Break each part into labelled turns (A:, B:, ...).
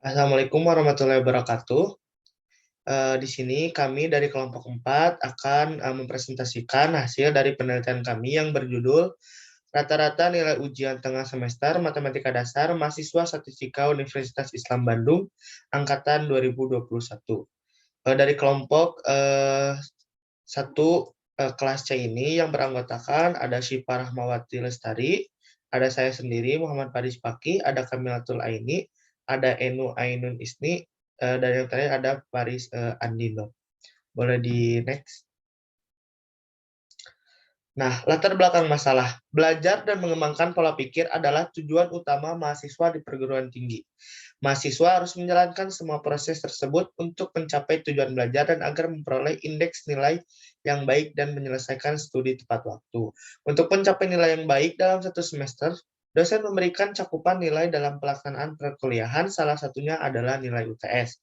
A: Assalamualaikum warahmatullahi wabarakatuh. Di sini kami dari kelompok 4 akan mempresentasikan hasil dari penelitian kami yang berjudul Rata-rata nilai ujian tengah semester Matematika Dasar Mahasiswa Statistika Universitas Islam Bandung Angkatan 2021. Dari kelompok 1 kelas C ini yang beranggotakan ada Syifa Rahmawati Lestari, ada saya sendiri Muhammad Faris Paki, ada Kamilatul Aini, ada Enu Ainun Isni, dan yang terakhir ada Faris Andino. Boleh di next. Nah, latar belakang masalah. Belajar dan mengembangkan pola pikir adalah tujuan utama mahasiswa di perguruan tinggi. Mahasiswa harus menjalankan semua proses tersebut untuk mencapai tujuan belajar dan agar memperoleh indeks nilai yang baik dan menyelesaikan studi tepat waktu. Untuk mencapai nilai yang baik dalam satu semester, dosen memberikan cakupan nilai dalam pelaksanaan perkuliahan, salah satunya adalah nilai UTS.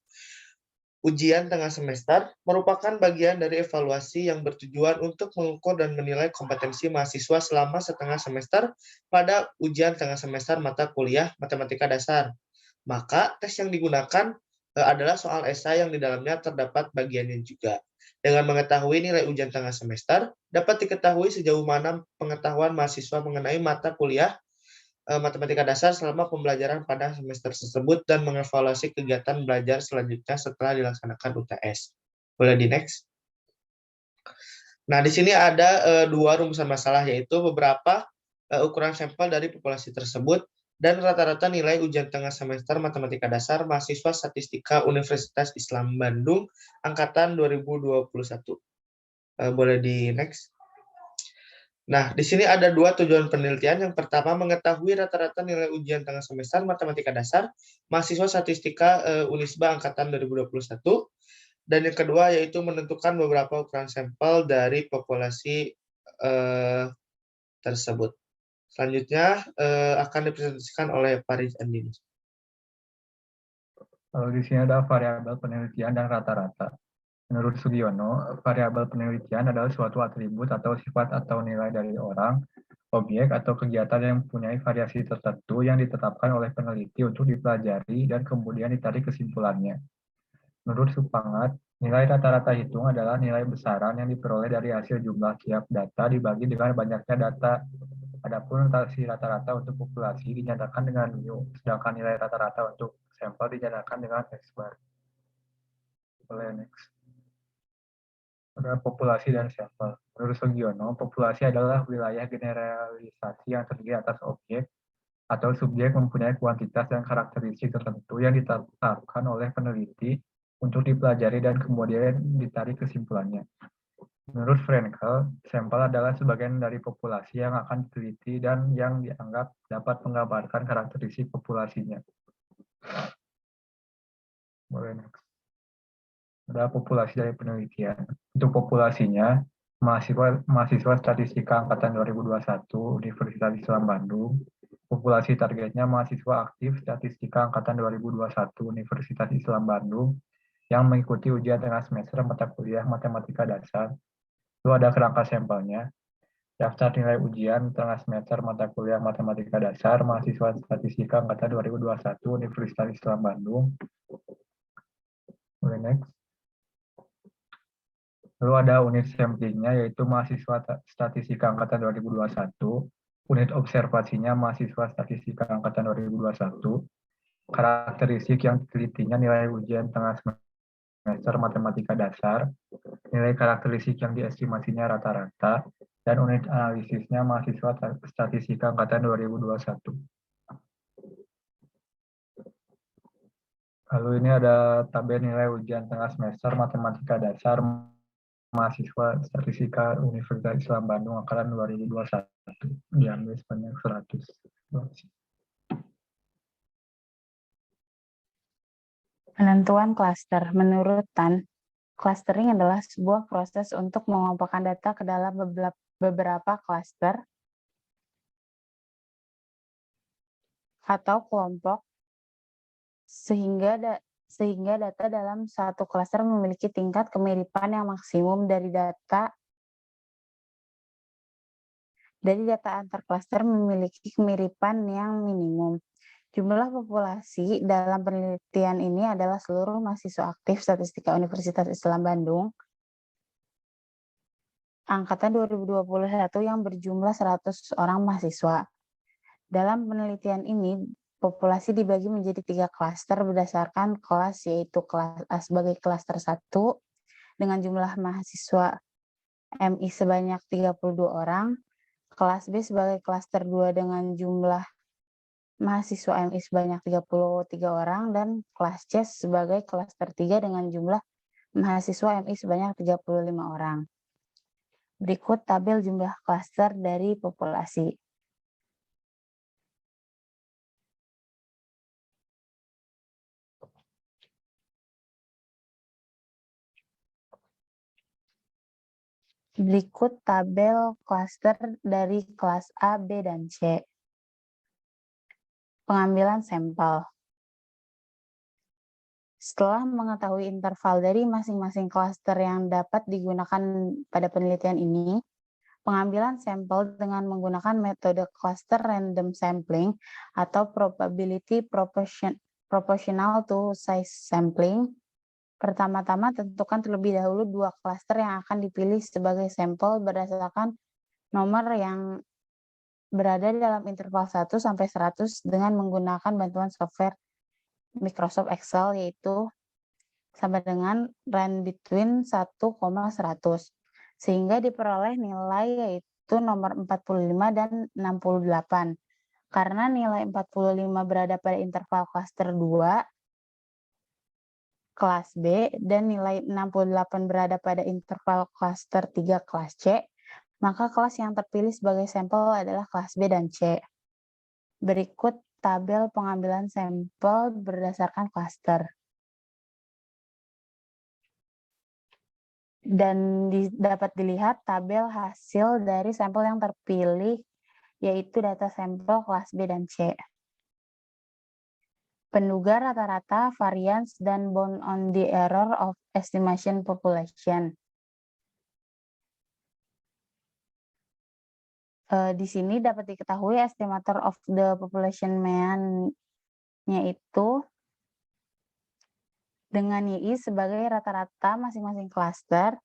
A: Ujian tengah semester merupakan bagian dari evaluasi yang bertujuan untuk mengukur dan menilai kompetensi mahasiswa selama setengah semester pada ujian tengah semester mata kuliah Matematika Dasar. Maka tes yang digunakan adalah soal esai yang di dalamnya terdapat bagiannya juga. Dengan mengetahui nilai ujian tengah semester, dapat diketahui sejauh mana pengetahuan mahasiswa mengenai mata kuliah Matematika Dasar selama pembelajaran pada semester tersebut dan mengevaluasi kegiatan belajar selanjutnya setelah dilaksanakan UTS. Boleh di next. Nah, di sini ada 2 rumusan masalah, yaitu beberapa ukuran sampel dari populasi tersebut dan rata-rata nilai ujian tengah semester Matematika Dasar mahasiswa Statistika Universitas Islam Bandung angkatan 2021. Boleh di next. Nah, di sini ada 2 tujuan penelitian. Yang pertama, mengetahui rata-rata nilai ujian tengah semester Matematika Dasar mahasiswa Statistika Unisba angkatan 2021. Dan yang kedua yaitu menentukan beberapa ukuran sampel dari populasi tersebut. Selanjutnya akan dipresentasikan oleh Faris Andini.
B: Lalu di sini ada variabel penelitian dan rata-rata. Menurut Sugiono, variabel penelitian adalah suatu atribut atau sifat atau nilai dari orang, objek, atau kegiatan yang mempunyai variasi tertentu yang ditetapkan oleh peneliti untuk dipelajari dan kemudian ditarik kesimpulannya. Menurut Supangat, nilai rata-rata hitung adalah nilai besaran yang diperoleh dari hasil jumlah tiap data dibagi dengan banyaknya data. Adapun notasi rata-rata untuk populasi dinyatakan dengan mu, sedangkan nilai rata-rata untuk sampel dinyatakan dengan X bar. Boleh next. Ada populasi dan sampel. Menurut Sugiono, populasi adalah wilayah generalisasi yang terdiri atas objek atau subjek mempunyai kuantitas dan karakteristik tertentu yang ditetapkan oleh peneliti untuk dipelajari dan kemudian ditarik kesimpulannya. Menurut Frenkel, sampel adalah sebagian dari populasi yang akan diteliti dan yang dianggap dapat menggambarkan karakteristik populasinya. Boleh next. Ada populasi dari penelitian. Untuk populasinya, mahasiswa Statistika Angkatan 2021 Universitas Islam Bandung, populasi targetnya mahasiswa aktif Statistika Angkatan 2021 Universitas Islam Bandung yang mengikuti ujian tengah semester mata kuliah Matematika Dasar. Itu ada kerangka sampelnya. Daftar nilai ujian tengah semester mata kuliah Matematika Dasar mahasiswa Statistika Angkatan 2021 Universitas Islam Bandung. Boleh next. Lalu ada unit samplingnya yaitu mahasiswa Statistika Angkatan 2021, unit observasinya mahasiswa Statistika Angkatan 2021, karakteristik yang ditelitinya nilai ujian tengah semester Matematika Dasar, nilai karakteristik yang diestimasinya rata-rata, dan unit analisisnya mahasiswa Statistika Angkatan 2021. Lalu ini ada tabel nilai ujian tengah semester Matematika Dasar mahasiswa Statistika Universitas Islam Bandung angkatan 2021 diambil sebanyak 100.
C: Penentuan klaster. Menurut Tan, clustering adalah sebuah proses untuk mengelompokkan data ke dalam beberapa klaster atau kelompok sehingga data dalam satu klaster memiliki tingkat kemiripan yang maksimum dari data antar klaster memiliki kemiripan yang minimum. Jumlah populasi dalam penelitian ini adalah seluruh mahasiswa aktif Statistika Universitas Islam Bandung angkatan 2021 yang berjumlah 100 orang mahasiswa. Dalam penelitian ini, populasi dibagi menjadi 3 klaster berdasarkan kelas, yaitu kelas A sebagai klaster 1 dengan jumlah mahasiswa MI sebanyak 32 orang, kelas B sebagai klaster 2 dengan jumlah mahasiswa MI sebanyak 33 orang, dan kelas C sebagai klaster 3 dengan jumlah mahasiswa MI sebanyak 35 orang. Berikut tabel jumlah klaster dari populasi. Berikut tabel klaster dari kelas A, B, dan C. Pengambilan sampel. Setelah mengetahui interval dari masing-masing klaster yang dapat digunakan pada penelitian ini, pengambilan sampel dengan menggunakan metode cluster random sampling atau probability proportional to size sampling. Pertama-tama tentukan terlebih dahulu 2 klaster yang akan dipilih sebagai sampel berdasarkan nomor yang berada dalam interval 1 sampai 100 dengan menggunakan bantuan software Microsoft Excel, yaitu sama dengan range between 1,100, sehingga diperoleh nilai yaitu nomor 45 dan 68. Karena nilai 45 berada pada interval klaster 2, kelas B, dan nilai 68 berada pada interval klaster 3, kelas C, maka kelas yang terpilih sebagai sampel adalah kelas B dan C. Berikut tabel pengambilan sampel berdasarkan klaster. Dan dapat dilihat tabel hasil dari sampel yang terpilih, yaitu data sampel kelas B dan C. Penduga rata-rata, variance, dan bound on the error of estimation population. Di sini dapat diketahui estimator of the population mean-nya itu dengan YI sebagai rata-rata masing-masing klaster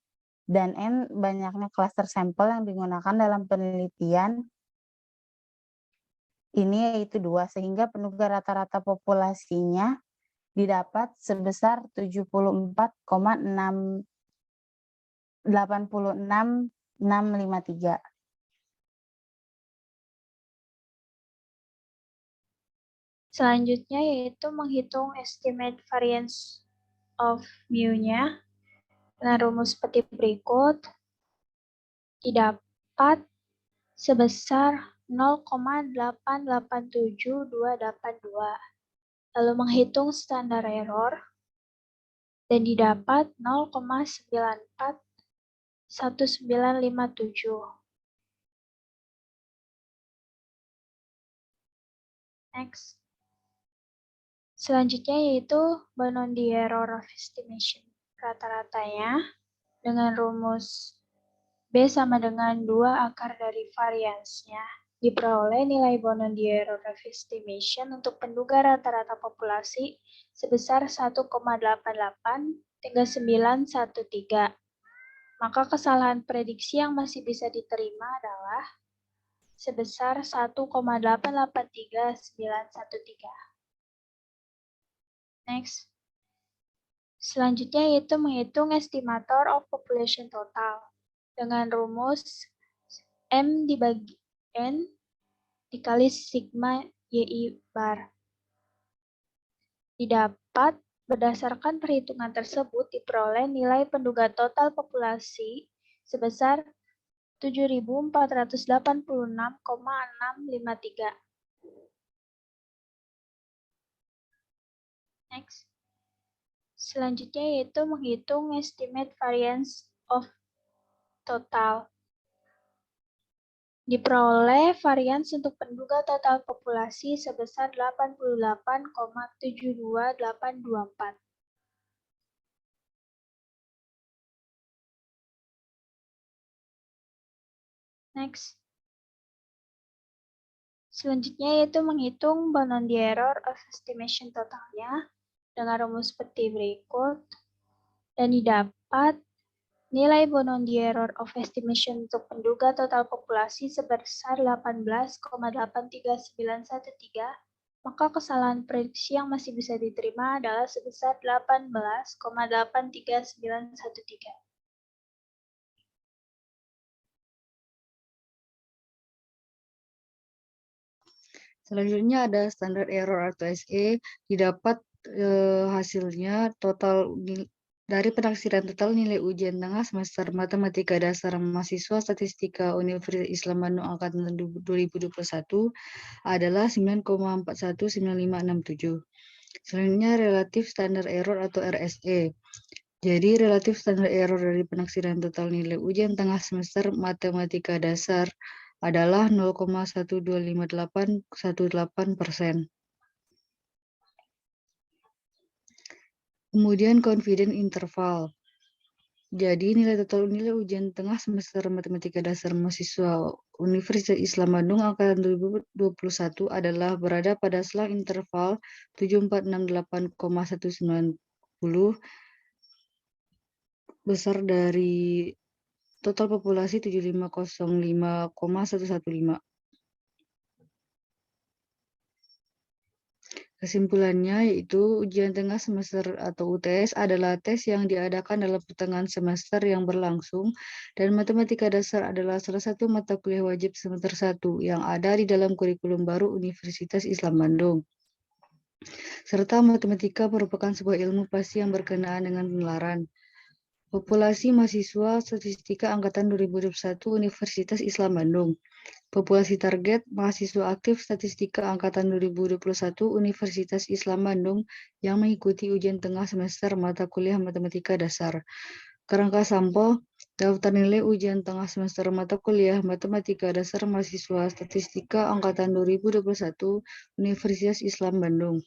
C: dan N banyaknya klaster sampel yang digunakan dalam penelitian ini, yaitu 2, sehingga penduga rata-rata populasinya didapat sebesar 74,86653.
D: Selanjutnya yaitu menghitung estimate variance of mu-nya dengan rumus seperti berikut. Didapat sebesar 0,887282. Lalu menghitung standar error dan didapat 0,941957. Next. Selanjutnya yaitu bound on the error of estimation. Rata-ratanya dengan rumus B sama dengan 2 akar dari variance-nya. Diperoleh nilai bound on the error of estimation untuk penduga rata-rata populasi sebesar 1,883913. Maka kesalahan prediksi yang masih bisa diterima adalah sebesar 1,883913. Next. Selanjutnya yaitu menghitung estimator of population total dengan rumus M dibagi N dikali sigma YI bar. Didapat berdasarkan perhitungan tersebut diperoleh nilai penduga total populasi sebesar 7.486,653. Next. Selanjutnya yaitu menghitung estimate variance of total. Diperoleh variance untuk penduga total populasi sebesar 88,72824. Next. Selanjutnya yaitu menghitung boundary error of estimation totalnya dengan rumus seperti berikut. Dan didapat nilai boundary error of estimation untuk penduga total populasi sebesar 18,83913, maka kesalahan prediksi yang masih bisa diterima adalah sebesar 18,83913.
E: Selanjutnya ada standar error atau SE, didapat hasilnya total dari penaksiran total nilai ujian tengah semester Matematika Dasar Mahasiswa Statistika Universitas Islam Bandung Angkatan 2021 adalah 9,419567. Selanjutnya relatif standar error atau RSE. Jadi relatif standar error dari penaksiran total nilai ujian tengah semester Matematika Dasar adalah 0,1251818%. Kemudian confidence interval. Jadi nilai total nilai ujian tengah semester Matematika Dasar Mahasiswa Universitas Islam Bandung angkatan 2021 adalah berada pada selang interval 7468,190 besar dari total populasi 7505,115. Kesimpulannya yaitu ujian tengah semester atau UTS adalah tes yang diadakan dalam pertengahan semester yang berlangsung dan matematika dasar adalah salah satu mata kuliah wajib semester 1 yang ada di dalam kurikulum baru Universitas Islam Bandung. Serta matematika merupakan sebuah ilmu pasti yang berkenaan dengan penularan. Populasi mahasiswa statistika angkatan 2021 Universitas Islam Bandung. Populasi target mahasiswa aktif statistika angkatan 2021 Universitas Islam Bandung yang mengikuti ujian tengah semester mata kuliah matematika dasar. Kerangka sampel, daftar nilai ujian tengah semester mata kuliah matematika dasar mahasiswa statistika angkatan 2021 Universitas Islam Bandung.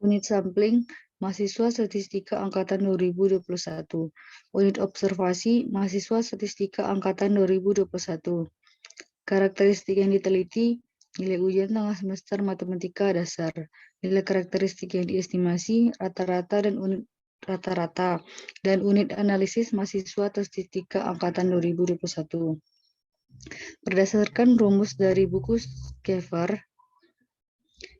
E: Unit sampling, mahasiswa statistika angkatan 2021. Unit observasi, mahasiswa statistika angkatan 2021. Karakteristik yang diteliti, nilai ujian tengah semester matematika dasar. Nilai karakteristik yang diestimasi, rata-rata dan unit rata-rata. Dan unit analisis mahasiswa statistika angkatan 2021. Berdasarkan rumus dari buku Schaeffer,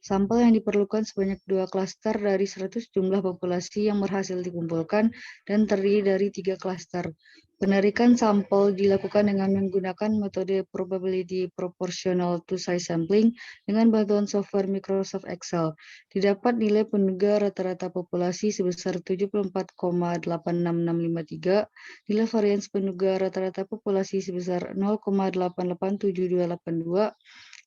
E: sampel yang diperlukan sebanyak 2 klaster dari 100 jumlah populasi yang berhasil dikumpulkan dan terdiri dari 3 klaster. Penarikan sampel dilakukan dengan menggunakan metode probability proportional to size sampling dengan bantuan software Microsoft Excel. Didapat nilai penduga rata-rata populasi sebesar 74,86653, nilai varians penduga rata-rata populasi sebesar 0,887282,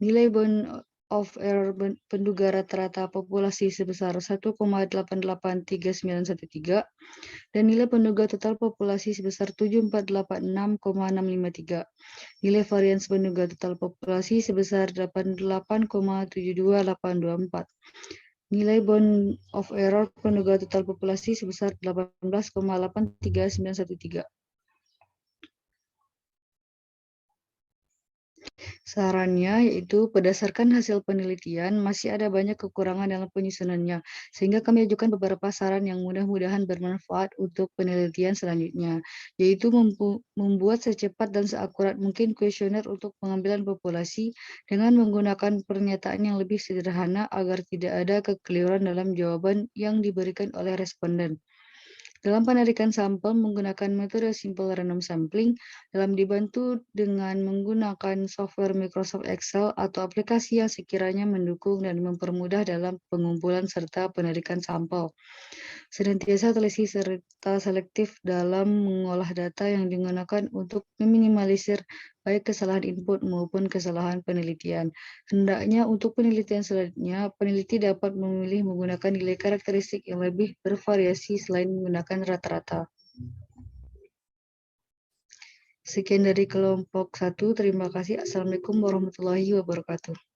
E: nilai bound of error penduga rata-rata populasi sebesar 1,883913 dan nilai penduga total populasi sebesar 7486,653. Nilai varians penduga total populasi sebesar 88,72824. Nilai bound of error penduga total populasi sebesar 18,83913. Sarannya yaitu berdasarkan hasil penelitian masih ada banyak kekurangan dalam penyusunannya, sehingga kami ajukan beberapa saran yang mudah-mudahan bermanfaat untuk penelitian selanjutnya, yaitu membuat secepat dan seakurat mungkin kuesioner untuk pengambilan populasi dengan menggunakan pernyataan yang lebih sederhana agar tidak ada kekeliruan dalam jawaban yang diberikan oleh responden. Dalam penarikan sampel menggunakan metode simple random sampling, dalam dibantu dengan menggunakan software Microsoft Excel atau aplikasi yang sekiranya mendukung dan mempermudah dalam pengumpulan serta penarikan sampel. Senantiasa teliti serta selektif dalam mengolah data yang digunakan untuk meminimalisir baik kesalahan input maupun kesalahan penelitian. Hendaknya untuk penelitian selanjutnya, peneliti dapat memilih menggunakan nilai karakteristik yang lebih bervariasi selain menggunakan rata-rata. Sekian dari kelompok 1. Terima kasih. Assalamualaikum warahmatullahi wabarakatuh.